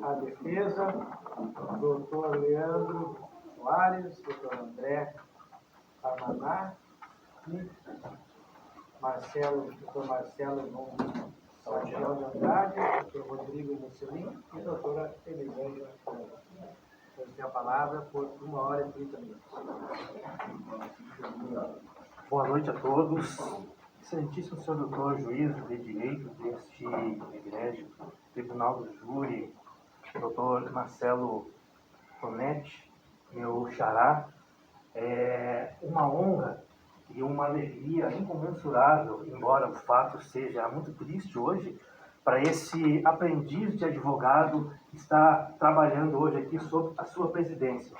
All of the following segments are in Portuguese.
a defesa, doutor Leandro Soares, doutor André Parmaná e doutor Marcelo Saltiel de Andrade, doutor Rodrigo Mussolini e doutora Elisângela. Eu tenho a palavra por 1h30. Boa noite a todos. Excelentíssimo senhor doutor juiz de direito deste egrégio Tribunal do Júri, doutor Marcelo Tonetti, meu xará, é uma honra e uma alegria incomensurável, embora o fato seja muito triste hoje, para esse aprendiz de advogado que está trabalhando hoje aqui sob a sua presidência.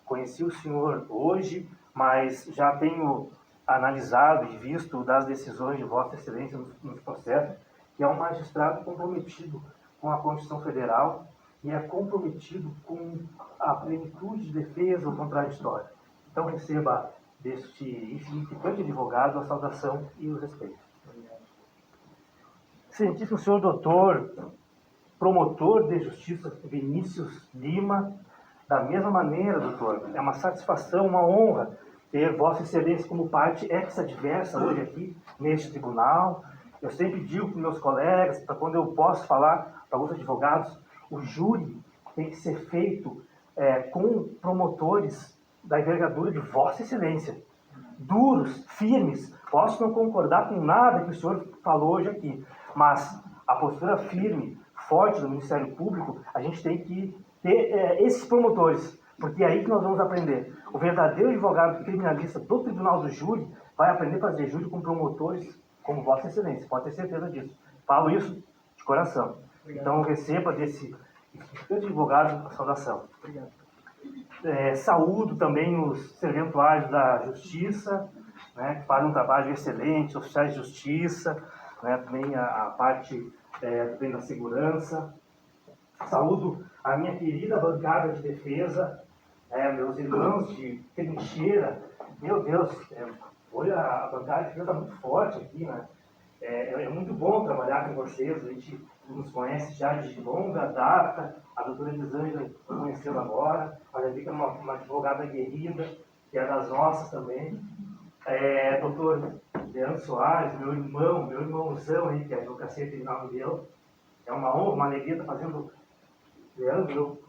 Conheci o senhor hoje, mas já tenho analisado e visto das decisões de Vossa Excelência nos processos, que é um magistrado comprometido com a Constituição Federal e é comprometido com a plenitude de defesa ou contraditória. Então receba deste insignificante advogado a saudação e o respeito. Excelentíssimo senhor doutor, promotor de justiça Vinícius Lima, da mesma maneira, doutor, é uma satisfação, uma honra ter Vossa Excelência como parte ex-adversa hoje aqui neste tribunal. Eu sempre digo para meus colegas, para quando eu posso falar para outros advogados, o júri tem que ser feito com promotores da envergadura de Vossa Excelência. Duros, firmes. Posso não concordar com nada que o senhor falou hoje aqui, mas a postura firme, forte do Ministério Público, a gente tem que ter esses promotores, porque é aí que nós vamos aprender. O verdadeiro advogado criminalista do Tribunal do Júri vai aprender a fazer júri com promotores como Vossa Excelência, pode ter certeza disso. Falo isso de coração. Obrigado. Então receba desse advogado a saudação. Obrigado. Saúdo também os serventuários da Justiça, né, que fazem um trabalho excelente, oficiais de Justiça, né, também a parte também da segurança. Saúdo a minha querida bancada de defesa, meus irmãos de trincheira. Meu Deus, hoje a bancada de defesa está muito forte aqui, né? É muito bom trabalhar com vocês, a gente nos conhece já de longa data, a doutora Elisângela conheceu agora, mas a Vika é uma advogada aguerrida, que é das nossas também. Doutor Leandro Soares, meu irmãozão aí, que é a advocacia criminal me deu. É uma honra, uma alegria estar fazendo. Leandro,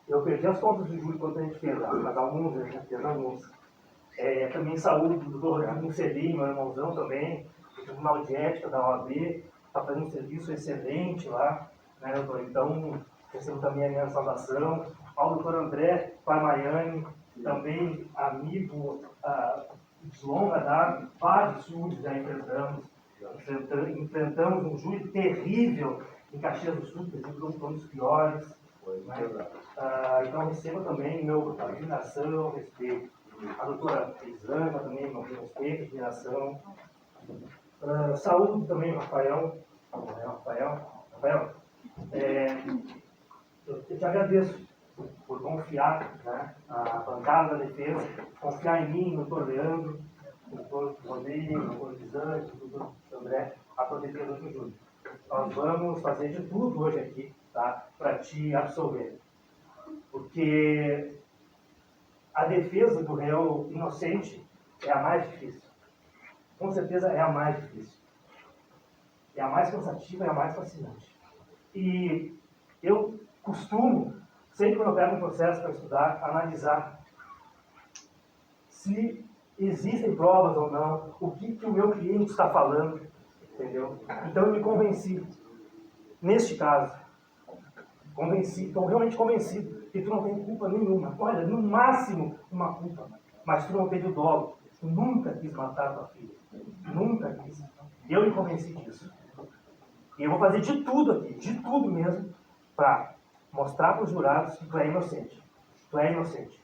eu perdi as contas do júri quando a gente fez, mas alguns, a gente fez alguns. Também saúde do doutor Rodrigo Mussolini, meu irmãozão também, do Tribunal de Ética da OAB, está fazendo um serviço excelente lá, né, doutor? Então, recebo também a minha saudação. Ao doutor André Parmaiani, também amigo de longa data, vários júris já enfrentamos um júri terrível em Caxias do Sul, que foi um dos piores. Né? Então, receba também meu admiração, respeito. A doutora Elisângela também, meu respeito, admiração. Saúde também, Rafael, eu te agradeço por confiar, né, a bancada da defesa, confiar em mim, no doutor Leandro, no doutor Rodrigo, no doutor Elisângela, no doutor André, a proteger do júri. Nós vamos fazer de tudo hoje aqui, tá, para te absolver. Porque a defesa do réu inocente é a mais difícil. Com certeza é a mais difícil. É a mais cansativa, é a mais fascinante. E eu costumo, sempre quando eu pego um processo para estudar, analisar se existem provas ou não, o que o meu cliente está falando, entendeu? Então eu me convenci, neste caso, estou realmente convencido que tu não tem culpa nenhuma. Olha, no máximo uma culpa, mas tu não teve o dolo. Tu nunca quis matar tua filha. Nunca quis. Eu me convenci disso. E eu vou fazer de tudo aqui, de tudo mesmo, para mostrar para os jurados que tu é inocente. Tu é inocente.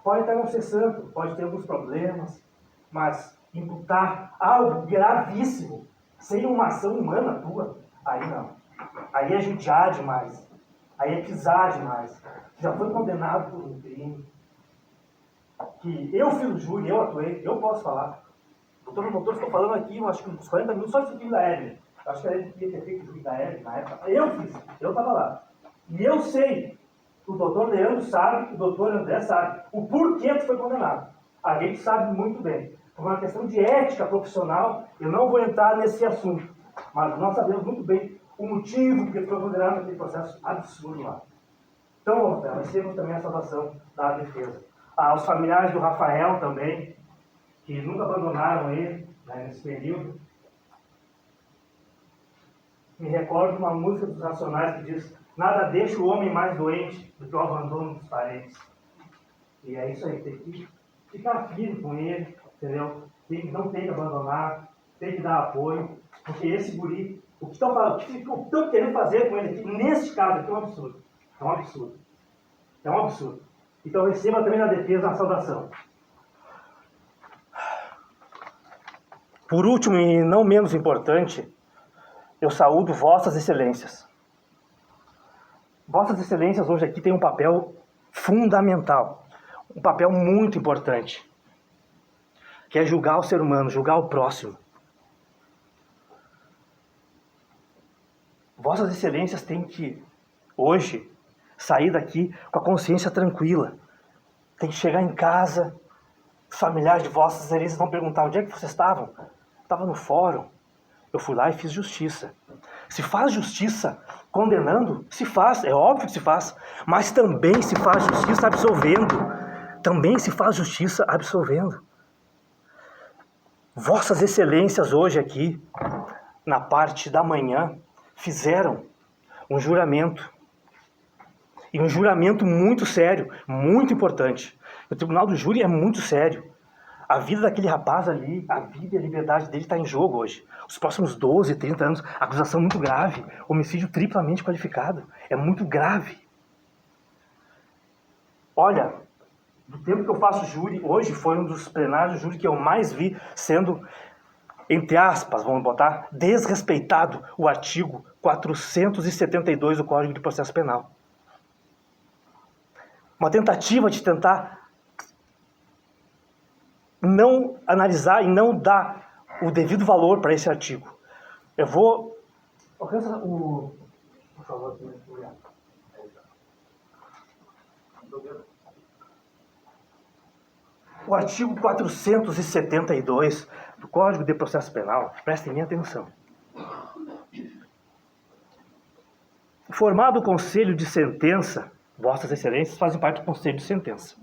Pode até não ser santo, pode ter alguns problemas, mas imputar algo gravíssimo, sem uma ação humana tua, aí não. Aí é judiar demais. Aí é pisar demais. Já foi condenado por um crime que eu fiz o júri, eu atuei, eu posso falar. O doutor ficou falando aqui, eu acho que uns 40 minutos só de filho da Evelyn. Eu acho que a Evelyn devia ter feito o júri da Evelyn na época. Eu fiz, eu estava lá. E eu sei, o doutor Leandro sabe, o doutor André sabe, o porquê tu foi condenado. A gente sabe muito bem. Por uma questão de ética profissional, eu não vou entrar nesse assunto. Mas nós sabemos muito bem o motivo que foi condenado naquele processo absurdo lá. Então, recebemos também a saudação da defesa. Aos familiares do Rafael também, que nunca abandonaram ele, né, nesse período. Me recordo de uma música dos Racionais que diz: nada deixa o homem mais doente do que o abandono dos parentes. E é isso aí, tem que ficar firme com ele, entendeu? Não tem que abandonar, tem que dar apoio, porque esse guri, o que estão querendo fazer com ele aqui, nesse caso aqui, é um absurdo. É um absurdo. É um absurdo. Então receba também na defesa a saudação. Por último, e não menos importante, eu saúdo Vossas Excelências. Vossas Excelências hoje aqui têm um papel fundamental, um papel muito importante, que é julgar o ser humano, julgar o próximo. Vossas Excelências têm que, hoje, sair daqui com a consciência tranquila. Tem que chegar em casa, os familiares de Vossas Excelências vão perguntar: onde é que vocês estavam? Estava no fórum. Eu fui lá e fiz justiça. Se faz justiça condenando, se faz, é óbvio que se faz, mas também se faz justiça absolvendo. Também se faz justiça absolvendo. Vossas Excelências hoje aqui, na parte da manhã, fizeram um juramento. E um juramento muito sério, muito importante. O tribunal do júri é muito sério. A vida daquele rapaz ali, a vida e a liberdade dele está em jogo hoje. Os próximos 12, 30 anos, acusação muito grave, homicídio triplamente qualificado. É muito grave. Olha, do tempo que eu faço júri, hoje foi um dos plenários do júri que eu mais vi sendo, entre aspas, vamos botar, desrespeitado o artigo 472 do Código de Processo Penal. Uma tentativa de tentar não analisar e não dar o devido valor para esse artigo. Eu vou... Alcança o... Por favor, obrigado. O artigo 472 do Código de Processo Penal, prestem minha atenção. Formado o Conselho de Sentença, Vossas Excelências fazem parte do Conselho de Sentença.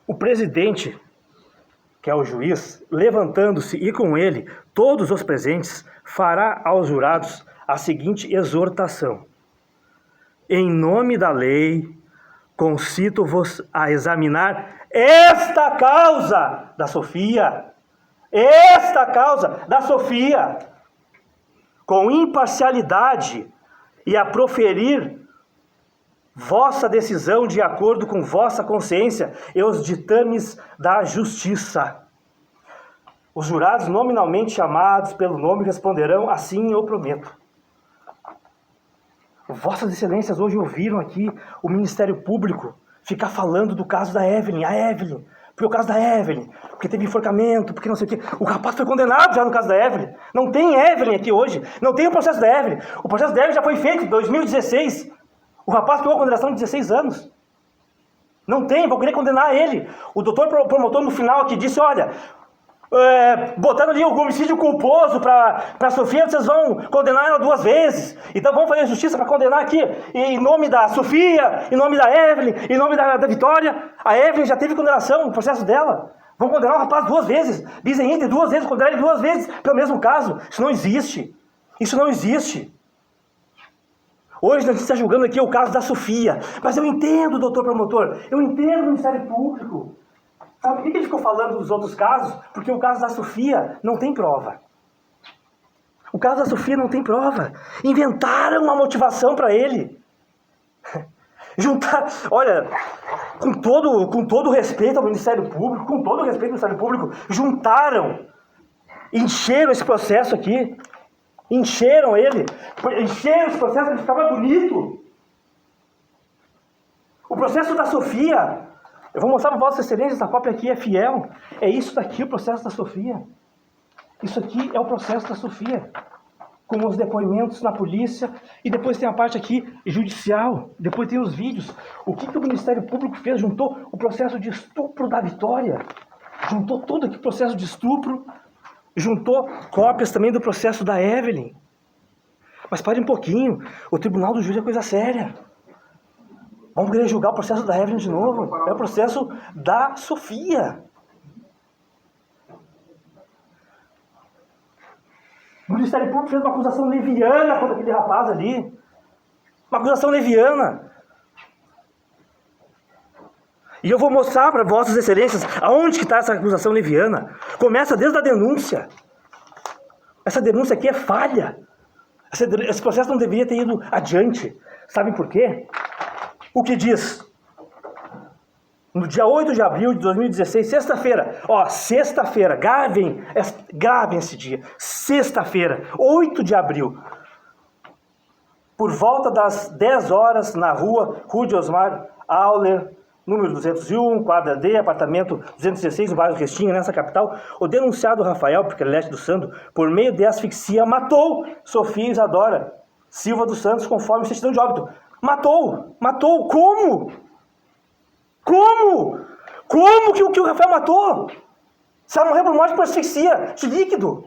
O presidente, que é o juiz, levantando-se e com ele todos os presentes, fará aos jurados a seguinte exortação: em nome da lei, concito-vos a examinar esta causa da Sofia, com imparcialidade e a proferir vossa decisão de acordo com vossa consciência e os ditames da justiça. Os jurados nominalmente chamados pelo nome responderão: assim eu prometo. Vossas Excelências hoje ouviram aqui o Ministério Público ficar falando do caso da Evelyn, porque o caso da Evelyn, porque teve enforcamento, porque não sei o quê. O rapaz foi condenado já no caso da Evelyn. Não tem Evelyn aqui hoje, não tem o processo da Evelyn. O processo da Evelyn já foi feito em 2016. O rapaz pegou a condenação de 16 anos. Não tem, vão querer condenar ele. O doutor promotor no final aqui disse: olha, botando ali o homicídio culposo para a Sofia, vocês vão condenar ela 2 vezes. Então vamos fazer justiça para condenar aqui, em nome da Sofia, em nome da Evelyn, em nome da Vitória. A Evelyn já teve condenação no processo dela. Vão condenar o rapaz 2 vezes. Dizem entre 2 vezes, condenar ele 2 vezes pelo mesmo caso. Isso não existe. Isso não existe. Hoje a gente está julgando aqui o caso da Sofia. Mas eu entendo, doutor promotor, eu entendo o Ministério Público. Sabe por que ele ficou falando dos outros casos? Porque o caso da Sofia não tem prova. O caso da Sofia não tem prova. Inventaram uma motivação para ele. Juntar, olha, com todo o respeito ao Ministério Público, juntaram, encheram esse processo aqui. Encheram esse processo para ficar mais bonito. O processo da Sofia, eu vou mostrar para Vossas Excelências, essa cópia aqui é fiel. É isso daqui o processo da Sofia. Isso aqui é o processo da Sofia. com os depoimentos na polícia, e depois tem a parte aqui judicial, depois tem os vídeos. O que o Ministério Público fez? Juntou o processo de estupro da Vitória, juntou todo aqui o processo de estupro, juntou cópias também do processo da Evelyn. Mas pare um pouquinho, o Tribunal do Júri é coisa séria. Vamos querer julgar o processo da Evelyn de novo? É o processo da Sofia. O Ministério Público fez uma acusação leviana contra aquele rapaz ali. Uma acusação leviana. E eu vou mostrar para vossas excelências aonde que está essa acusação leviana. Começa desde a denúncia. Essa denúncia aqui é falha. Esse processo não deveria ter ido adiante. Sabem por quê? O que diz? No dia 8 de abril de 2016, sexta-feira, sexta-feira, gravem esse dia, sexta-feira, 8 de abril, por volta das 10 horas, na rua de Osmar Auler, número 201, quadra D, apartamento 216, no bairro Restinga, nessa capital, o denunciado Rafael Piquelete dos Santos, por meio de asfixia, matou Sofia Isadora Silva dos Santos, conforme certidão de óbito. Matou, como? Como que o Rafael matou? Se ela morreu por morte por asfixia de líquido.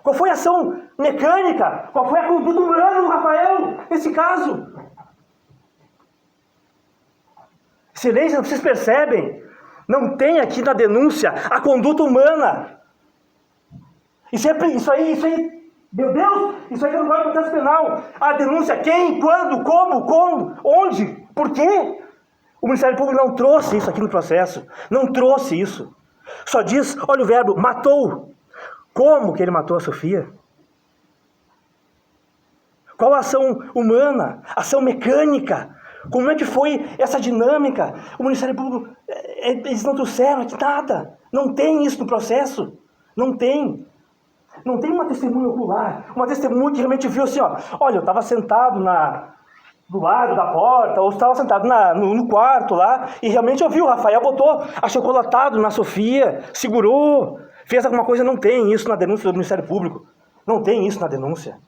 Qual foi a ação mecânica? Qual foi a conduta humana do Rafael nesse caso? Excelência, vocês percebem? Não tem aqui na denúncia a conduta humana. Isso aí, meu Deus, isso aí não vai para o processo penal. A denúncia, quem, quando, como, onde, por quê? O Ministério Público não trouxe isso aqui no processo. Não trouxe isso. Só diz, olha o verbo, matou. Como que ele matou a Sofia? Qual a ação humana? Ação mecânica? Como é que foi essa dinâmica? O Ministério Público, eles não trouxeram aqui nada. Não tem isso no processo. Não tem. Não tem uma testemunha ocular. Uma testemunha que realmente viu assim, olha, eu estava sentado do lado da porta, ou estava sentado no quarto lá, e realmente eu vi o Rafael botou achocolatado na Sofia, segurou, fez alguma coisa. Não tem isso na denúncia do Ministério Público. Não tem isso na denúncia.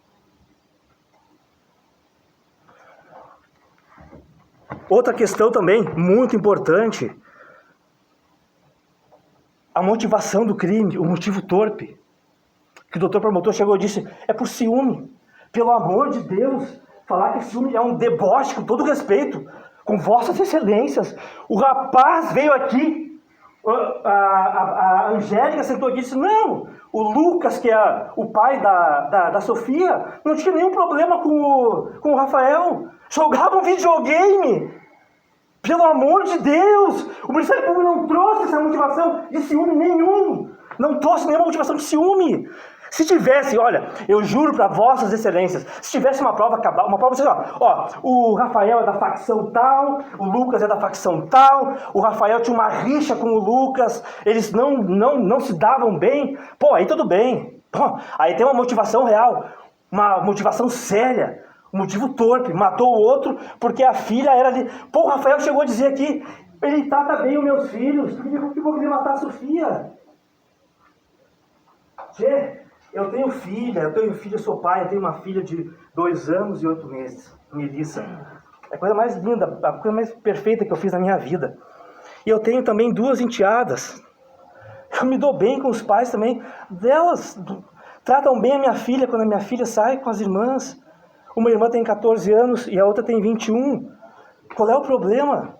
Outra questão também, muito importante, a motivação do crime, o motivo torpe. Que o doutor promotor chegou e disse, é por ciúme. Pelo amor de Deus, falar que ciúme é um deboche, com todo respeito, com vossas excelências. O rapaz veio aqui, a Angélica sentou aqui e disse, não, o Lucas, que é o pai da Sofia, não tinha nenhum problema com o Rafael. Jogava um videogame. Pelo amor de Deus, o Ministério Público não trouxe essa motivação de ciúme nenhum. Não trouxe nenhuma motivação de ciúme. Se tivesse, olha, eu juro para vossas excelências, se tivesse uma prova cabal, uma prova assim, o Rafael é da facção tal, o Lucas é da facção tal, o Rafael tinha uma rixa com o Lucas, eles não se davam bem, aí tudo bem. Aí tem uma motivação real, uma motivação séria, um motivo torpe, matou o outro porque a filha era de... o Rafael chegou a dizer aqui, ele trata bem os meus filhos, por que eu vou querer matar a Sofia? Eu tenho filha, eu sou pai, eu tenho uma filha de 2 anos e 8 meses, Melissa. É a coisa mais linda, a coisa mais perfeita que eu fiz na minha vida. E eu tenho também 2 enteadas. Eu me dou bem com os pais também. Elas tratam bem a minha filha quando a minha filha sai com as irmãs. Uma irmã tem 14 anos e a outra tem 21. Qual é o problema?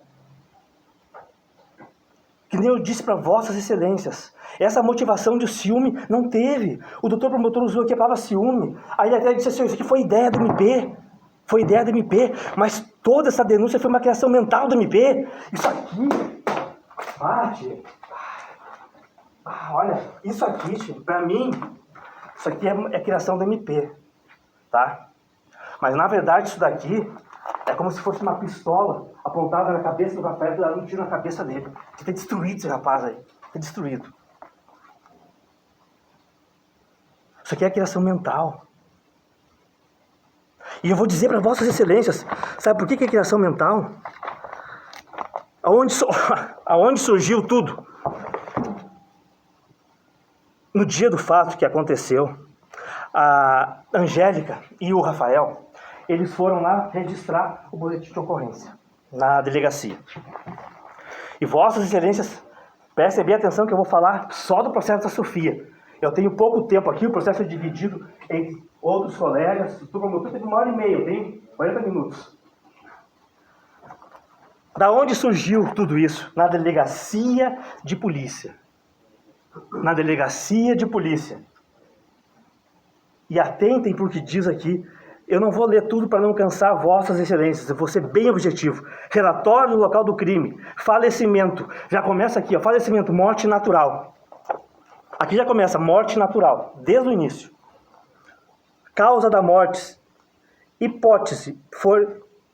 Que nem eu disse para vossas excelências, essa motivação de ciúme não teve. O doutor promotor usou aqui a palavra ciúme. Aí ele até disse assim, isso aqui foi ideia do MP. Foi ideia do MP. Mas toda essa denúncia foi uma criação mental do MP. Isso aqui... olha, isso aqui, para mim, isso aqui é criação do MP. Tá? Mas na verdade isso daqui é como se fosse uma pistola apontada na cabeça do Rafael, dando um tiro na cabeça dele. Tem que ter destruído esse rapaz aí. Tem destruído. Isso aqui é criação mental. E eu vou dizer para vossas excelências, sabe por que é criação mental? Aonde surgiu tudo? No dia do fato que aconteceu, a Angélica e o Rafael, eles foram lá registrar o boletim de ocorrência na delegacia. E Vossas Excelências, prestem bem atenção que eu vou falar só do processo da Sofia. Eu tenho pouco tempo aqui, o processo é dividido entre outros colegas. O promotor teve 1h30, eu tenho 40 minutos. Da onde surgiu tudo isso? Na delegacia de polícia. Na delegacia de polícia. E atentem para o que diz aqui. Eu não vou ler tudo para não cansar Vossas Excelências. Eu vou ser bem objetivo. Relatório do local do crime. Falecimento. Já começa aqui, ó. Falecimento, morte natural. Aqui já começa, morte natural. Desde o início. Causa da morte. Hipótese.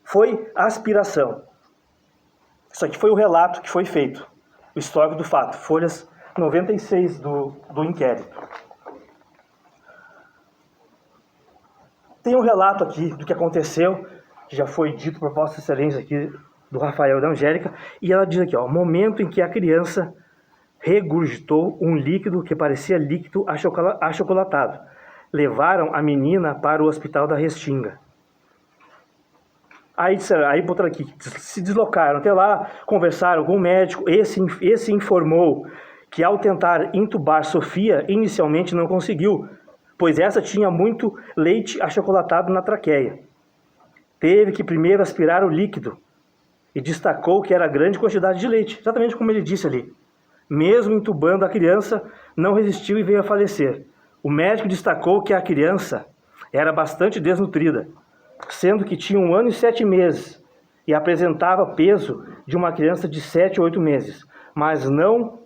Foi aspiração. Isso aqui foi o relato que foi feito. O histórico do fato. Folhas 96 do inquérito. Tem um relato aqui do que aconteceu, que já foi dito por Vossa Excelência aqui, do Rafael e da Angélica, e ela diz aqui, ó, momento em que a criança regurgitou um líquido que parecia líquido achocolatado. Levaram a menina para o hospital da Restinga. Aí botaram aqui, se deslocaram até lá, conversaram com o médico, esse informou que ao tentar intubar Sofia, inicialmente não conseguiu, pois essa tinha muito leite achocolatado na traqueia. Teve que primeiro aspirar o líquido e destacou que era grande quantidade de leite, exatamente como ele disse ali. Mesmo intubando a criança, não resistiu e veio a falecer. O médico destacou que a criança era bastante desnutrida, sendo que tinha 1 ano e 7 meses e apresentava peso de uma criança de 7 ou 8 meses, mas não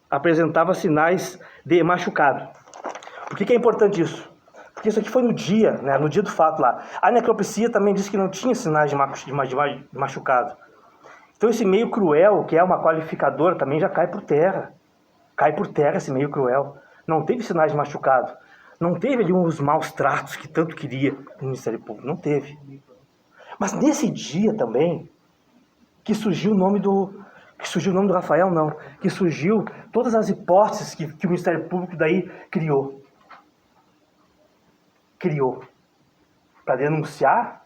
apresentava sinais de machucado. Por que é importante isso? Porque isso aqui foi no dia, né, no dia do fato lá. A necropsia também disse que não tinha sinais de machucado. Então esse meio cruel, que é uma qualificadora, também já cai por terra. Cai por terra esse meio cruel. Não teve sinais de machucado. Não teve ali uns maus tratos que tanto queria no Ministério Público. Não teve. Mas nesse dia também, que surgiu o nome do Rafael, não. Que surgiu todas as hipóteses que o Ministério Público daí criou. Para denunciar,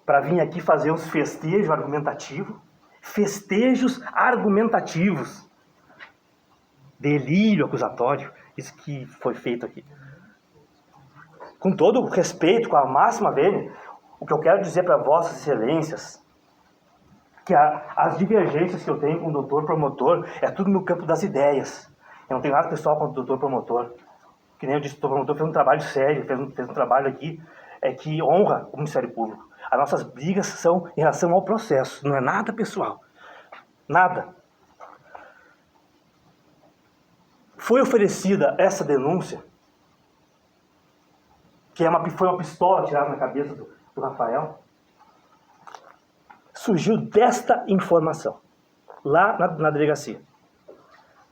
para vir aqui fazer uns festejos argumentativos. Festejos argumentativos. Delírio acusatório. Isso que foi feito aqui. Com todo o respeito, com a máxima vênia, o que eu quero dizer para Vossas Excelências, que as divergências que eu tenho com o doutor promotor é tudo no campo das ideias. Eu não tenho nada pessoal com o doutor promotor. Que nem eu disse, o doutor promotor fez um trabalho sério, fez um trabalho aqui que honra o Ministério Público. As nossas brigas são em relação ao processo, não é nada pessoal. Nada. Foi oferecida essa denúncia, que foi uma pistola tirada na cabeça do Rafael, surgiu desta informação, lá na delegacia.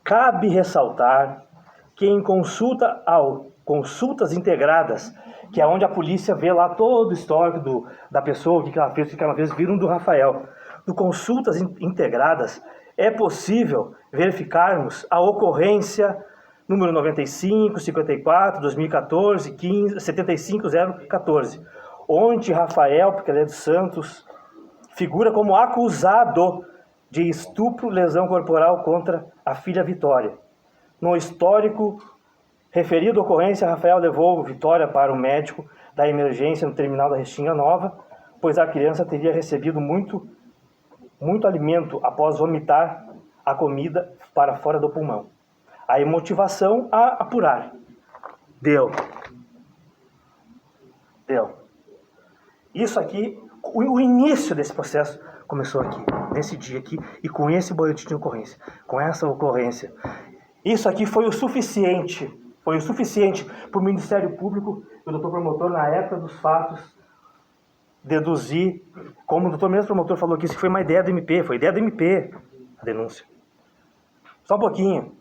Cabe ressaltar que em consultas integradas, que é onde a polícia vê lá todo o histórico da pessoa, o que ela fez, viram do Rafael. Do consultas integradas, é possível verificarmos a ocorrência número 95, 54, 2014, 15, 75014, onde Rafael, porque ele é dos Santos, figura como acusado de estupro, lesão corporal contra a filha Vitória. No histórico referido à ocorrência, Rafael levou Vitória para o médico da emergência no terminal da Restinga Nova, pois a criança teria recebido muito alimento após vomitar a comida para fora do pulmão. Aí motivação a apurar. Deu. Isso aqui, o início desse processo começou aqui, nesse dia aqui, e com esse boletim de ocorrência, com essa ocorrência. Isso aqui foi o suficiente para o Ministério Público e o doutor promotor, na época dos fatos, deduzir, como o doutor mesmo promotor falou aqui, isso foi uma ideia do MP, foi ideia do MP, a denúncia. Só um pouquinho.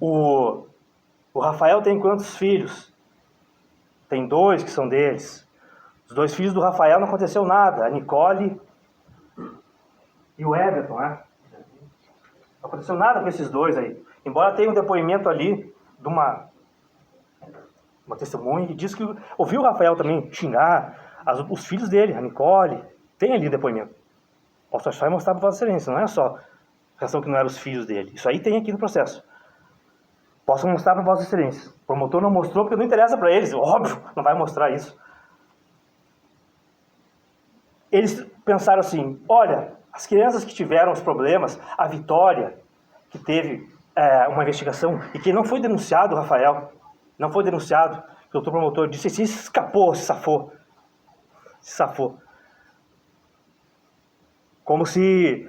O Rafael tem quantos filhos? Tem 2 que são deles. Os 2 filhos do Rafael não aconteceu nada. A Nicole e o Everton, né? Não aconteceu nada com esses 2 aí. Embora tenha um depoimento ali de uma testemunha que diz que ouviu o Rafael também xingar os filhos dele, a Nicole, tem ali depoimento. Posso achar e mostrar para Vossa Excelência, não é só a questão que não eram os filhos dele. Isso aí tem aqui no processo. Posso mostrar para Vossa Excelência. O promotor não mostrou porque não interessa para eles, óbvio, não vai mostrar isso. Eles pensaram assim, olha, as crianças que tiveram os problemas, a Vitória, que teve uma investigação e que não foi denunciado, Rafael, não foi denunciado, o doutor promotor disse assim, escapou, se safou. Como se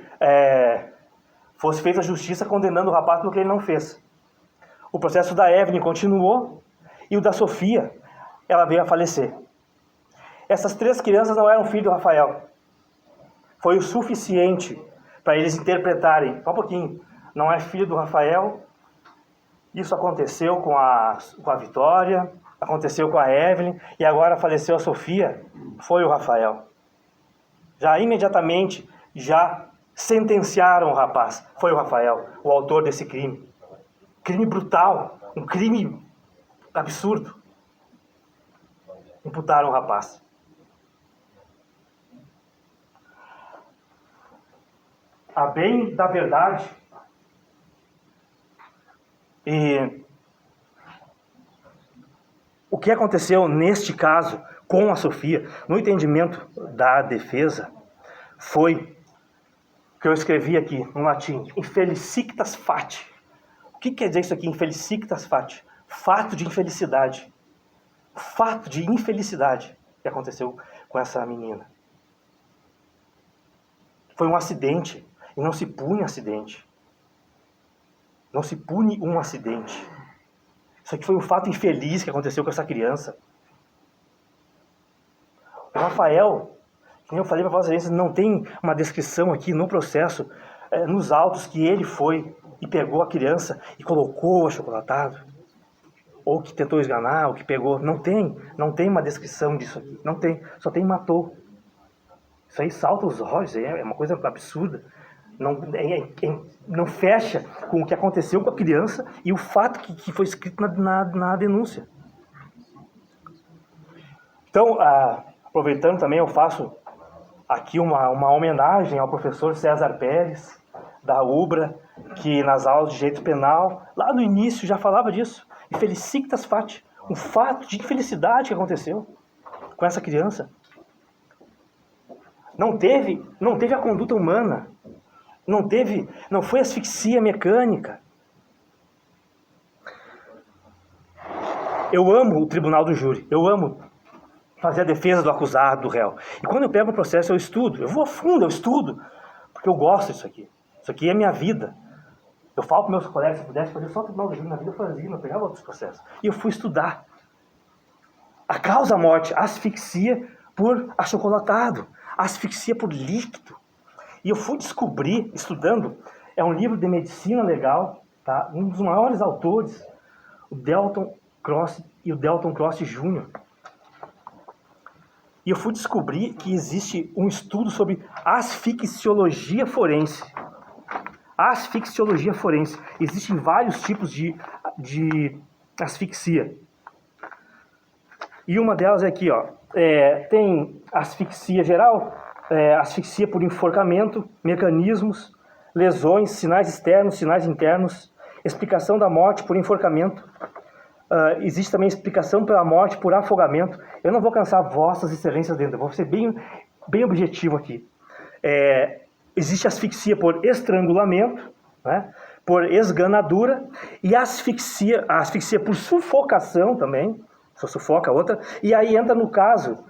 fosse feita a justiça condenando o rapaz pelo que ele não fez. O processo da Evelyn continuou e o da Sofia, ela veio a falecer. Essas 3 crianças não eram filhos do Rafael. Foi o suficiente para eles interpretarem, só um pouquinho, não é filho do Rafael. Isso aconteceu com a Vitória, aconteceu com a Evelyn, e agora faleceu a Sofia, foi o Rafael. Já imediatamente, já sentenciaram o rapaz, foi o Rafael, o autor desse crime. Crime brutal, um crime absurdo. Imputaram o rapaz. A bem da verdade, e o que aconteceu neste caso com a Sofia, no entendimento da defesa, foi que eu escrevi aqui no latim, infelicictas fati. O que quer dizer isso aqui, infelicictas fati? Fato de infelicidade. Fato de infelicidade que aconteceu com essa menina. Foi um acidente, e não se pune acidente. Não se pune um acidente. Isso aqui foi um fato infeliz que aconteceu com essa criança. O Rafael, como eu falei para vocês, não tem uma descrição aqui no processo, nos autos, que ele foi e pegou a criança e colocou achocolatado, ou que tentou esganar, ou que pegou. Não tem uma descrição disso aqui. Não tem, só tem matou. Isso aí salta os olhos, é uma coisa absurda. Não fecha com o que aconteceu com a criança e o fato que foi escrito na denúncia. Então, aproveitando também, eu faço aqui uma homenagem ao professor César Pérez, da UBRA, que nas aulas de direito penal, lá no início, já falava disso. Infelicictas fati, um fato de infelicidade que aconteceu com essa criança. Não teve a conduta humana. Não foi asfixia mecânica. Eu amo o tribunal do júri. Eu amo fazer a defesa do acusado, do réu. E quando eu pego o processo, eu estudo. Eu vou a fundo, eu estudo. Porque eu gosto disso aqui. Isso aqui é minha vida. Eu falo para meus colegas, se eu pudesse fazer só o tribunal do júri na vida, eu fazia, não pegava outros processos. E eu fui estudar. A causa-morte, asfixia por achocolatado. Asfixia por líquido. E eu fui descobrir, estudando, é um livro de medicina legal, tá? Um dos maiores autores, o Delton Cross e o Delton Cross Jr. E eu fui descobrir que existe um estudo sobre asfixiologia forense. Asfixiologia forense. Existem vários tipos de asfixia. E uma delas é aqui, ó. Tem asfixia geral, asfixia por enforcamento, mecanismos, lesões, sinais externos, sinais internos, explicação da morte por enforcamento. Existe também explicação pela morte por afogamento. Eu não vou cansar vossas excelências dentro, eu vou ser bem objetivo aqui. Existe asfixia por estrangulamento, né, por esganadura, e a asfixia por sufocação também, só sufoca a outra, e aí entra no caso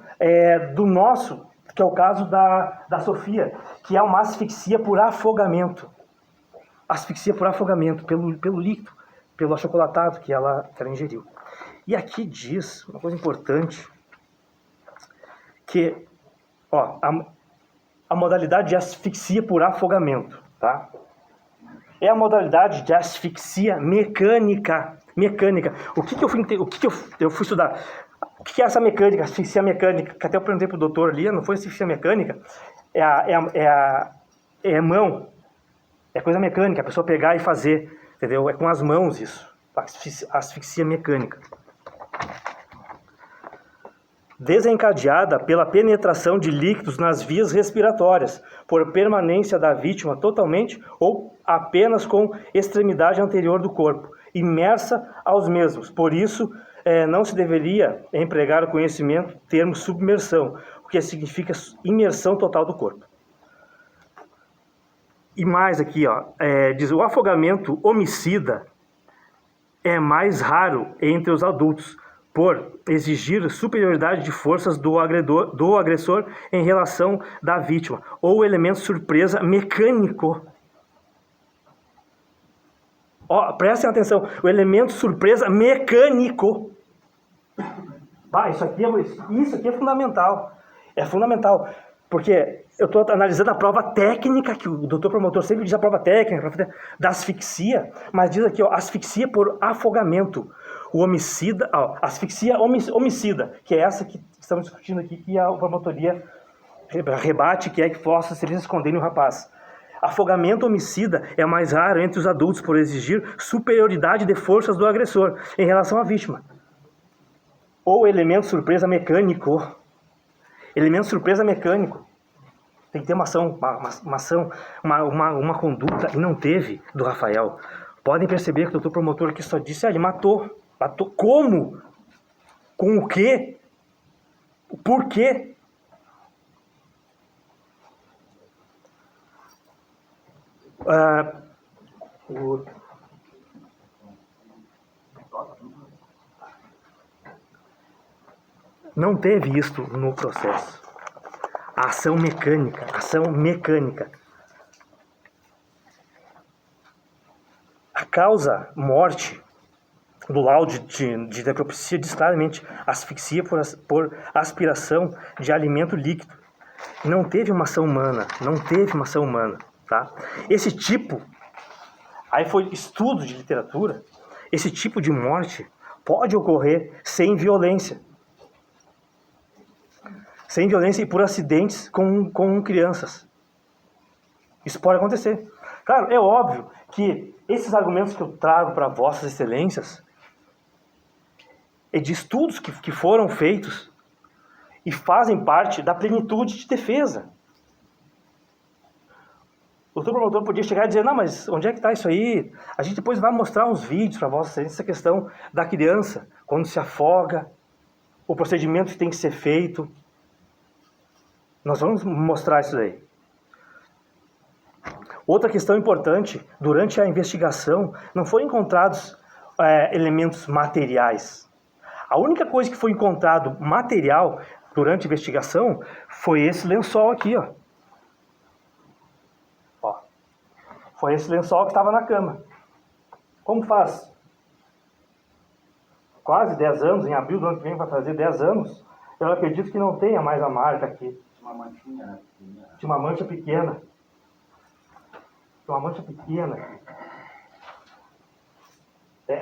do nosso, que é o caso da Sofia, que é uma asfixia por afogamento. Asfixia por afogamento, pelo líquido, pelo achocolatado que ela ingeriu. E aqui diz uma coisa importante, que a modalidade de asfixia por afogamento, tá? É a modalidade de asfixia mecânica. O que eu fui estudar? O que é essa mecânica, asfixia mecânica? Que até eu perguntei pro doutor ali, não foi asfixia mecânica? É mão, é coisa mecânica, a pessoa pegar e fazer. entendeu? É com as mãos isso, asfixia mecânica. Desencadeada pela penetração de líquidos nas vias respiratórias, por permanência da vítima totalmente ou apenas com extremidade anterior do corpo, imersa aos mesmos. Por isso, não se deveria empregar o conhecimento termo submersão, o que significa imersão total do corpo. E mais aqui, diz, o afogamento homicida é mais raro entre os adultos, por exigir superioridade de forças do agressor em relação da vítima, ou elemento surpresa mecânico. Prestem atenção, o elemento surpresa mecânico. Isso aqui é fundamental. É fundamental, porque eu estou analisando a prova técnica, que o doutor promotor sempre diz a prova técnica da asfixia, mas diz aqui, asfixia por afogamento. O homicida, asfixia homicida, que é essa que estamos discutindo aqui, que a promotoria rebate, que é que força se eles esconderem o rapaz. Afogamento homicida é mais raro entre os adultos por exigir superioridade de forças do agressor em relação à vítima. Ou elemento surpresa mecânico. Elemento surpresa mecânico. Tem que ter uma conduta, e não teve, do Rafael. Podem perceber que o doutor promotor aqui só disse, ele matou. Matou como? Com o quê? Por quê? Não teve isto no processo. A ação mecânica. A causa morte do laudo de necropsia diz claramente asfixia por aspiração de alimento líquido. Não teve uma ação humana, tá? Esse tipo, aí foi estudo de literatura, esse tipo de morte pode ocorrer sem violência. Sem violência e por acidentes com crianças. Isso pode acontecer. Claro, é óbvio que esses argumentos que eu trago para vossas excelências é de estudos que foram feitos e fazem parte da plenitude de defesa. O doutor promotor podia chegar e dizer, não, mas onde é que está isso aí? A gente depois vai mostrar uns vídeos para vossas excelências, essa questão da criança, quando se afoga, o procedimento que tem que ser feito. Nós vamos mostrar isso daí. Outra questão importante, durante a investigação, não foram encontrados elementos materiais. A única coisa que foi encontrado material durante a investigação foi esse lençol aqui, Foi esse lençol que estava na cama. Como faz quase 10 anos, em abril do ano que vem vai fazer 10 anos, eu acredito que não tenha mais a marca aqui. Uma manchinha, né? Tinha uma mancha pequena.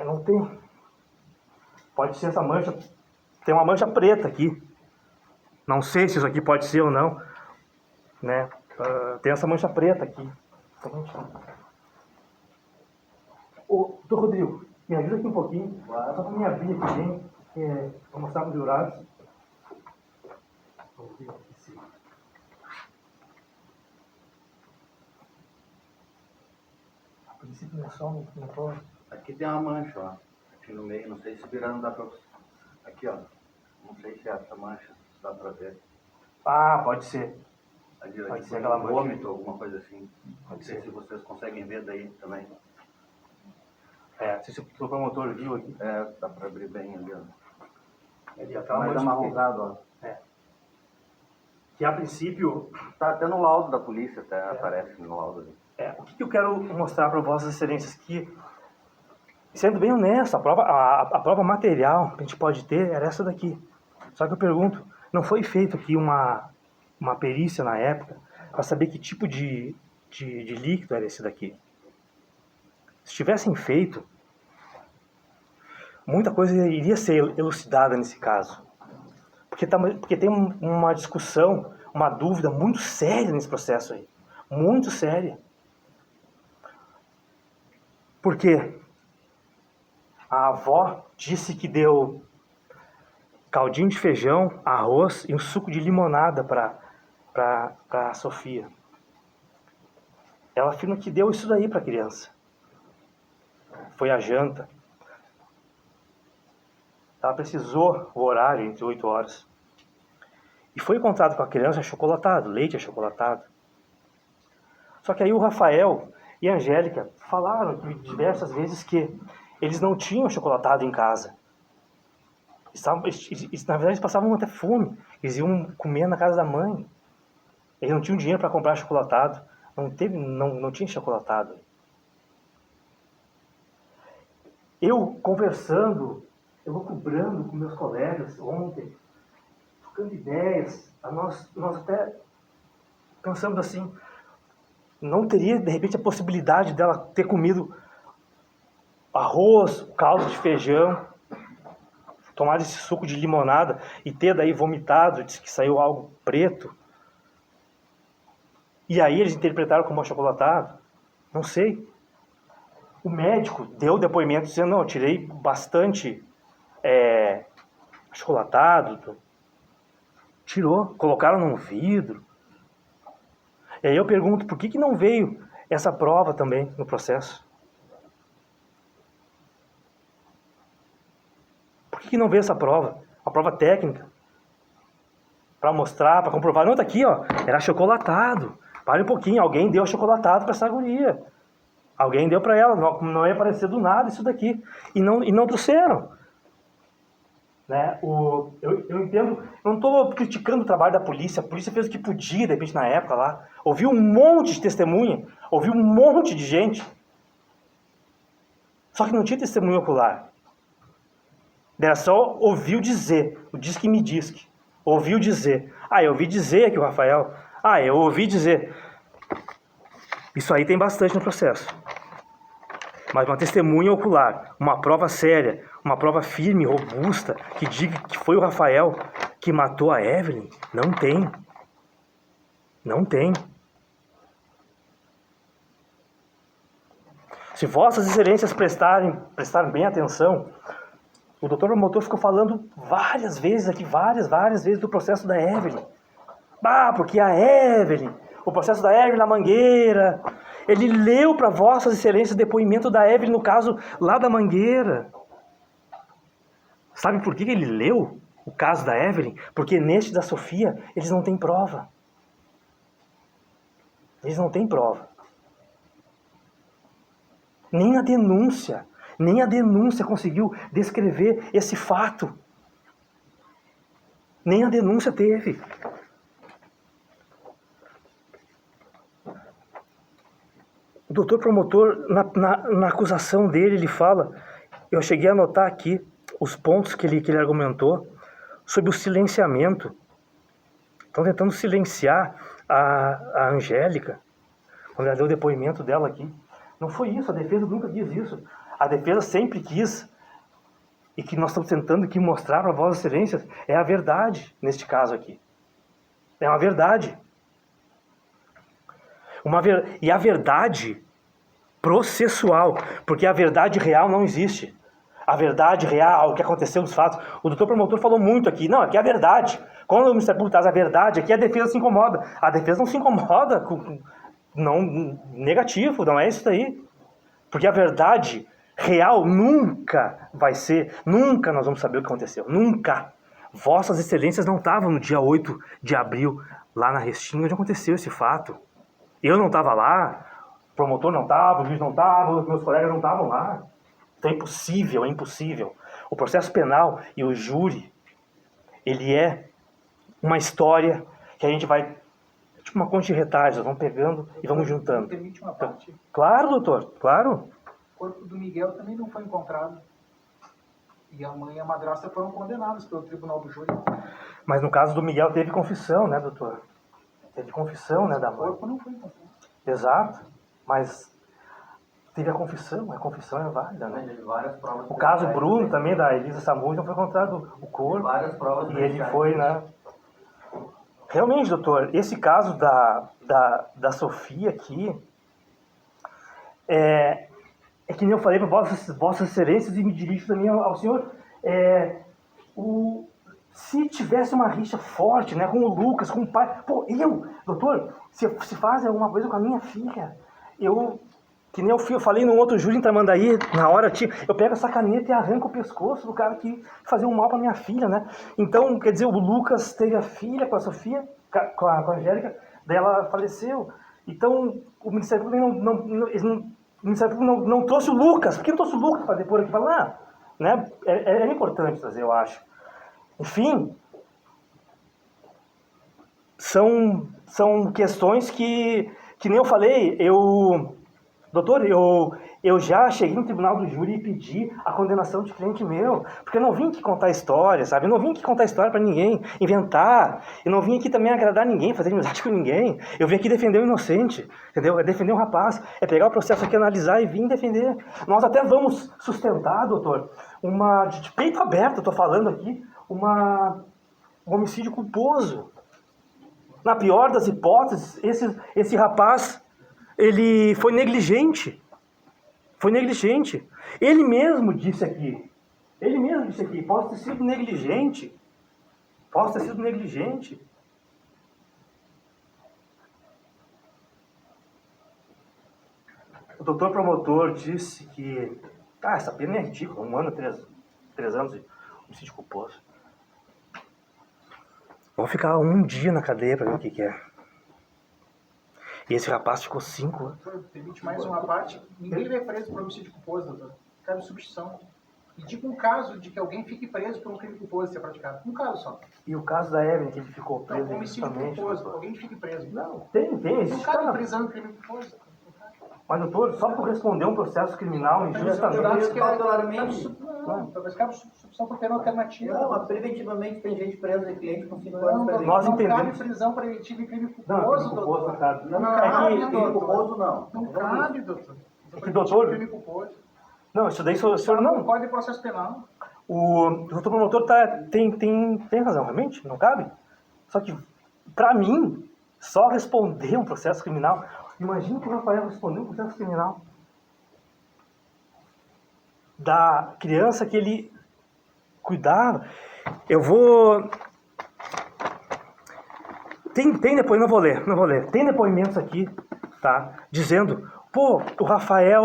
Não tem. Pode ser essa mancha. Tem uma mancha preta aqui. Não sei se isso aqui pode ser ou não. Né? Tem essa mancha preta aqui. Ô, doutor Rodrigo, me ajuda aqui um pouquinho. Só para me abrir aqui bem. Vou mostrar para os jurados. Vamos ver aqui sim. A princípio não é só um pode. Aqui tem uma mancha, ó. Aqui no meio, não sei se virando dá pra... Aqui, ó. Não sei se é essa mancha, se dá pra ver. Pode ser. Ali, pode ser aquela vômito, alguma coisa assim. Pode não sei ser. se vocês conseguem ver daí também. Não sei se o promotor viu aqui. Dá pra abrir bem ali, ó. Ali, aquela Mais mancha amarronzado, ó. que a princípio... Tá até no laudo da polícia, até aparece no laudo ali. O que eu quero mostrar para vossas excelências? Que, sendo bem honesto, a prova material que a gente pode ter era essa daqui. Só que eu pergunto, não foi feito aqui uma perícia na época para saber que tipo de líquido era esse daqui? Se tivessem feito, muita coisa iria ser elucidada nesse caso. Porque tem uma discussão, uma dúvida muito séria nesse processo aí. Muito séria. Porque a avó disse que deu caldinho de feijão, arroz e um suco de limonada para a Sofia. Ela afirma que deu isso daí para a criança. Foi a janta. Ela precisou o horário entre 8 horas. E foi encontrado com a criança achocolatado, leite achocolatado. Só que aí o Rafael e a Angélica falaram diversas vezes que eles não tinham chocolatado em casa. Na verdade, eles passavam até fome. Eles iam comer na casa da mãe. Eles não tinham dinheiro para comprar chocolatado. Não tinha chocolatado. Eu conversando, eu vou cobrando com meus colegas ontem, trocando ideias, nós até pensamos assim, não teria de repente a possibilidade dela ter comido arroz, caldo de feijão, tomado esse suco de limonada e ter daí vomitado, disse que saiu algo preto. E aí eles interpretaram como achocolatado? Não sei. O médico deu depoimento dizendo, não, eu tirei bastante achocolatado. Tirou, colocaram num vidro. E aí eu pergunto, por que não veio essa prova também no processo? Por que não veio essa prova? A prova técnica. Para mostrar, para comprovar. Não, tá aqui, ó, era achocolatado. Pare um pouquinho, alguém deu achocolatado para essa guria. Alguém deu para ela, não ia aparecer do nada isso daqui. E não trouxeram. Né? Eu entendo, eu não estou criticando o trabalho da polícia. A polícia fez o que podia, de repente, na época lá. Ouviu um monte de testemunha, ouviu um monte de gente. Só que não tinha testemunho ocular. Era só ouviu dizer, o diz que me diz que. Ouviu dizer. Eu ouvi dizer que o Rafael... eu ouvi dizer. Isso aí tem bastante no processo. Mas uma testemunha ocular, uma prova séria, uma prova firme, robusta, que diga que foi o Rafael que matou a Evelyn, não tem. Não tem. Se vossas excelências prestarem bem atenção, o doutor promotor ficou falando várias vezes aqui, várias vezes do processo da Evelyn. Porque a Evelyn, o processo da Evelyn na Mangueira, ele leu para vossas excelências o depoimento da Evelyn no caso lá da Mangueira. Sabe por que ele leu o caso da Evelyn? Porque neste da Sofia, eles não têm prova. Eles não têm prova. Nem a denúncia conseguiu descrever esse fato. Nem a denúncia teve. O doutor promotor, na acusação dele, ele fala, eu cheguei a anotar aqui os pontos que ele argumentou sobre o silenciamento. Estão tentando silenciar a Angélica, quando ela deu o depoimento dela aqui. Não foi isso, a defesa nunca quis isso. A defesa sempre quis, e que nós estamos tentando aqui mostrar para vossas excelências, é a verdade neste caso aqui. É uma verdade. E a verdade processual, porque a verdade real não existe. A verdade real, o que aconteceu nos fatos. O doutor promotor falou muito aqui. Não, aqui é a verdade. Quando o Ministério Público traz a verdade, aqui a defesa se incomoda. A defesa não se incomoda com... Não, negativo, não é isso daí. Porque a verdade real nunca vai ser... Nunca nós vamos saber o que aconteceu. Nunca. Vossas excelências não estavam no dia 8 de abril, lá na Restinga, onde aconteceu esse fato. Eu não estava lá, o promotor não estava, o juiz não estava, meus colegas não estavam lá. Então é impossível, é impossível. O processo penal e o júri, ele é uma história que a gente vai, tipo uma conta de retalhos, vamos pegando e vamos juntando. Permite uma parte. Claro, doutor, claro. O corpo do Miguel também não foi encontrado. E a mãe e a madrasta foram condenados pelo tribunal do júri. Mas no caso do Miguel teve confissão, né, doutor? Teve confissão, né, da mãe. O corpo não foi encontrado. Exato, mas teve a confissão é válida, né? Teve várias provas. O caso Bruno também, da Elisa Samúdio, não foi encontrado o corpo. Várias provas. E ele foi, né? Realmente, doutor, esse caso da Sofia aqui, é que nem eu falei para vossas excelências e me dirijo também ao senhor, se tivesse uma rixa forte, né, com o Lucas, com o pai, pô, doutor, se faz alguma coisa com a minha filha, que nem eu falei num outro júri em Tramandaí, na hora, eu pego essa caneta e arranco o pescoço do cara que fazia um mal pra minha filha, né? Então, quer dizer, o Lucas teve a filha com a Sofia, com a Angélica, daí ela faleceu. Então, o Ministério Público não trouxe o Lucas. Por que não trouxe o Lucas para depor aqui? Falar, né? É importante trazer, eu acho. Enfim, são questões que nem eu falei, doutor, eu já cheguei no tribunal do júri e pedi a condenação de cliente meu, porque eu não vim aqui contar história, sabe? Eu não vim aqui contar história para ninguém, inventar. Eu não vim aqui também agradar ninguém, fazer amizade com ninguém. Eu vim aqui defender o inocente, entendeu? É defender um rapaz, é pegar o processo aqui, analisar e vir defender. Nós até vamos sustentar, doutor, de peito aberto, eu tô falando aqui, um homicídio culposo. Na pior das hipóteses, esse rapaz, ele foi negligente. Foi negligente. Ele mesmo disse aqui, posso ter sido negligente. O doutor promotor disse que, essa pena é ridícula, 1 ano, 3 anos de homicídio culposo. Vamos ficar 1 dia na cadeia para ver o que é. E esse rapaz ficou 5 anos. Permite mais uma parte. Ninguém vai preso por homicídio culposo, doutor. Cabe substituição. E diga um caso de que alguém fique preso por um crime culposo ser praticado. Um caso só. E o caso da Evelyn, que ele ficou preso. Não, homicídio culposo. Alguém fique preso. Não, tem. Não cabe prisão em crime culposo. Mas, doutor, só por responder um processo criminal injustamente... Talvez cabe substituição por pena alternativa. Não, mas preventivamente tem gente presa de cliente com 5 anos preventivo. Nós não entendemos. Cabe prisão preventiva em crime culposo, Não, culposo, doutor. cabe. Não, cabe, crime culposo não. Não cabe, doutor. Que, doutor... Crime culposo. Não, isso daí o senhor não... Código de processo penal. O doutor promotor tem razão, realmente, não cabe. Só que, pra mim, só responder um processo criminal... Imagina que o Rafael respondeu um processo criminal da criança que ele cuidava. Eu vou... Tem depois, não vou ler. Tem depoimentos aqui, tá? Dizendo, o Rafael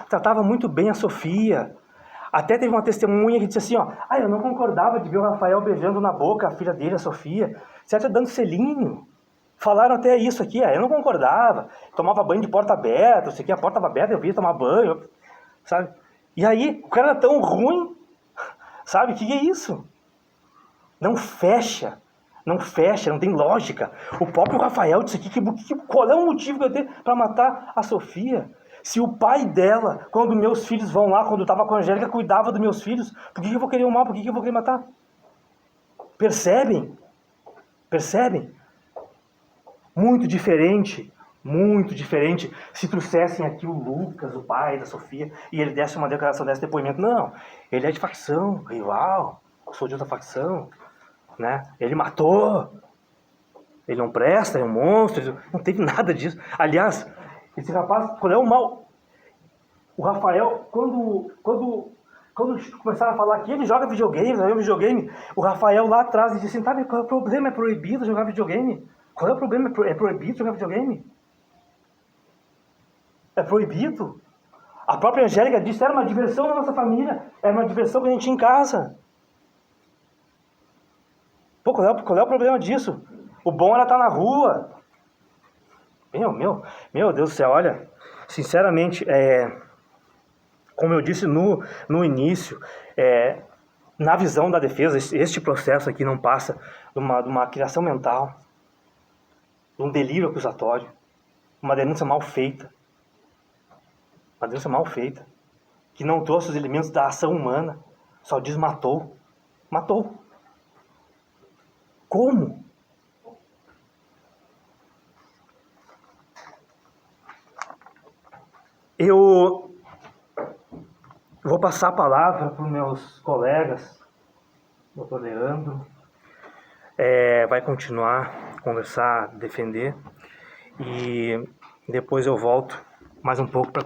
tratava muito bem a Sofia. Até teve uma testemunha que disse assim, eu não concordava de ver o Rafael beijando na boca a filha dele, a Sofia. Certo, dando selinho. Falaram até isso aqui, eu não concordava. Tomava banho de porta aberta, a porta estava aberta, eu via tomar banho, sabe? E aí, o cara era tão ruim, sabe? O que é isso? Não fecha, não tem lógica. O próprio Rafael disse aqui, qual é o motivo que eu tenho para matar a Sofia? Se o pai dela, quando meus filhos vão lá, quando eu estava com a Angélica, cuidava dos meus filhos, por que eu vou querer o mal? Por que eu vou querer matar? Percebem? Muito diferente se trouxessem aqui o Lucas, o pai da Sofia, e ele desse uma declaração desse depoimento. Não, ele é de facção, rival, eu sou de outra facção, né? Ele matou, ele não presta, é um monstro, não teve nada disso. Aliás, esse rapaz, qual é o mal? O Rafael, quando começaram a falar que ele joga videogame, o Rafael lá atrás disse assim, qual é o problema? É proibido jogar videogame? Qual é o problema? É proibido jogar videogame? É proibido? A própria Angélica disse, era uma diversão na nossa família, era uma diversão que a gente tinha em casa. Qual é o problema disso? O bom era estar na rua. Meu Deus do céu, olha, sinceramente, como eu disse no início, na visão da defesa, este processo aqui não passa de uma criação mental, de um delírio acusatório, uma denúncia mal feita, que não trouxe os elementos da ação humana, só diz matou. Como? Eu vou passar a palavra para os meus colegas, doutor Leandro, vai continuar a conversar, defender, e depois eu volto mais um pouco para